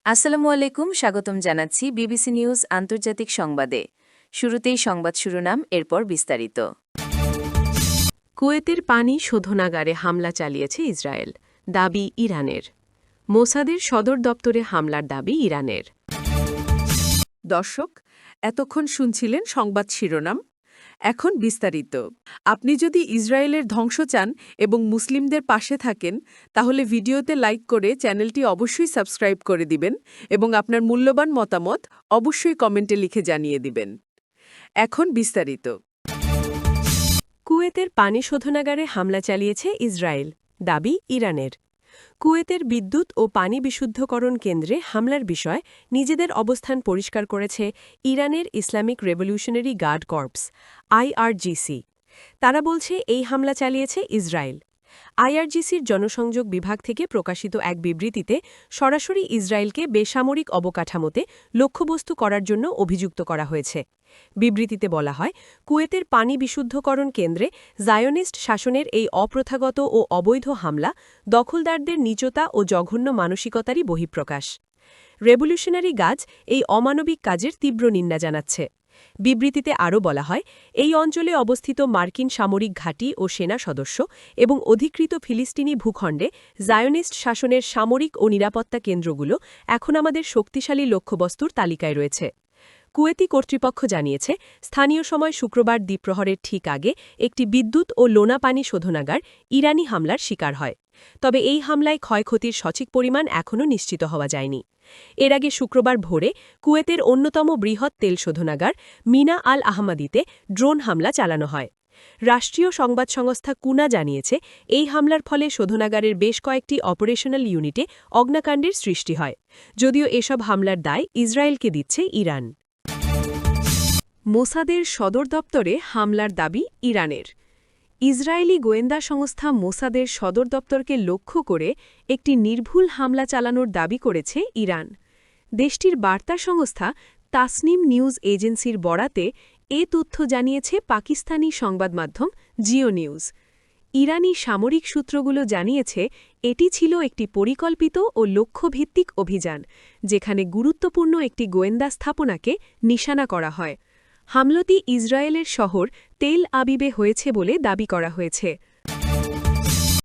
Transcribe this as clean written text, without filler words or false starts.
আসসালামু আলাইকুম, স্বাগতম জানাচ্ছি বিবিসি নিউজ আন্তর্জাতিক সংবাদে। শুরুতেই সংবাদ শিরোনাম, এরপর বিস্তারিত। কুয়েতের পানি শোধনাগারে হামলা চালিয়েছে ইসরায়েল, দাবি ইরানের। মোসাদের সদর দপ্তরে হামলার দাবি ইরানের। দর্শক, এতক্ষণ শুনছিলেন সংবাদ শিরোনাম। এখন বিস্তারিত। আপনি যদি ইসরায়েলের ধ্বংস চান এবং মুসলিমদের পাশে থাকেন, তাহলে ভিডিওতে লাইক করে চ্যানেলটি অবশ্যই সাবস্ক্রাইব করে দিবেন এবং আপনার মূল্যবান মতামত অবশ্যই কমেন্টে লিখে জানিয়ে দিবেন। এখন বিস্তারিত। কুয়েতের পানি শোধনাগারে হামলা চালিয়েছে ইসরায়েল, দাবি ইরানের। কুয়েতের বিদ্যুৎ ও পানি বিশুদ্ধকরণ কেন্দ্রে হামলার বিষয় নিজেদের অবস্থান পরিষ্কার করেছে ইরানের Islamic revolutionary guard corps, IRGC. তারা বলছে এই হামলা চালিয়েছে ইসরায়েল। আইআরজিসির জনসংযোগ বিভাগ থেকে প্রকাশিত এক বিবৃতিতে সরাসরি ইসরায়েলকে বেসামরিক অবকাঠামোতে লক্ষ্যবস্তু করার জন্য অভিযুক্ত করা হয়েছে। বিবৃতিতে বলা হয়, কুয়েতের পানি বিশুদ্ধকরণ কেন্দ্রে জায়োনিস্ট শাসনের এই অপ্রথাগত ও অবৈধ হামলা দখলদারদের নীচতা ও জঘন্য মানসিকতারই বহিঃপ্রকাশ। রেভলিউশনারি গার্ড এই অমানবিক কাজের তীব্র নিন্দা জানাচ্ছে। বিবৃতিতে আরও বলা হয়, এই অঞ্চলে অবস্থিত মার্কিন সামরিক ঘাঁটি ও সেনা সদস্য এবং অধিকৃত ফিলিস্তিনি ভূখণ্ডে জায়োনিস্ট শাসনের সামরিক ও নিরাপত্তা কেন্দ্রগুলো এখন আমাদের শক্তিশালী লক্ষ্যবস্তুর তালিকায় রয়েছে। কুয়েতি কর্তৃপক্ষ জানিয়েছে, স্থানীয় সময় শুক্রবার দ্বিপ্রহরের ঠিক আগে একটি বিদ্যুৎ ও লোনা পানি শোধনাগার ইরানি হামলার শিকার হয়। তবে এই হামলায় ক্ষয়ক্ষতির সঠিক পরিমাণ এখনও নিশ্চিত হওয়া যায়নি। এর আগে শুক্রবার ভোরে কুয়েতের অন্যতম বৃহৎ তেল শোধনাগার মিনা আল আহমাদিতে ড্রোন হামলা চালানো হয়। রাষ্ট্রীয় সংবাদ সংস্থা কুনা জানিয়েছে, এই হামলার ফলে শোধনাগারের বেশ কয়েকটি অপারেশনাল ইউনিটে অগ্নিকাণ্ডের সৃষ্টি হয়। যদিও এসব হামলার দায় ইসরায়েলকে দিচ্ছে ইরান। মোসাদের সদর দপ্তরে হামলার দাবি ইরানের। ইসরায়েলি গোয়েন্দা সংস্থা মোসাদের সদর দপ্তরকে লক্ষ্য করে একটি নির্ভুল হামলা চালানোর দাবি করেছে ইরান। দেশটির বার্তা সংস্থা তাসনিম নিউজ এজেন্সির বরাতে এ তথ্য জানিয়েছে পাকিস্তানি সংবাদমাধ্যম জিও নিউজ। ইরানি সামরিক সূত্রগুলো জানিয়েছে, এটি ছিল একটি পরিকল্পিত ও লক্ষ্যভিত্তিক অভিযান, যেখানে গুরুত্বপূর্ণ একটি গোয়েন্দা স্থাপনাকে নিশানা করা হয়। হামলাটি ইসরায়েলের শহর তেল আবিবে হয়েছে বলে দাবি করা হয়েছে।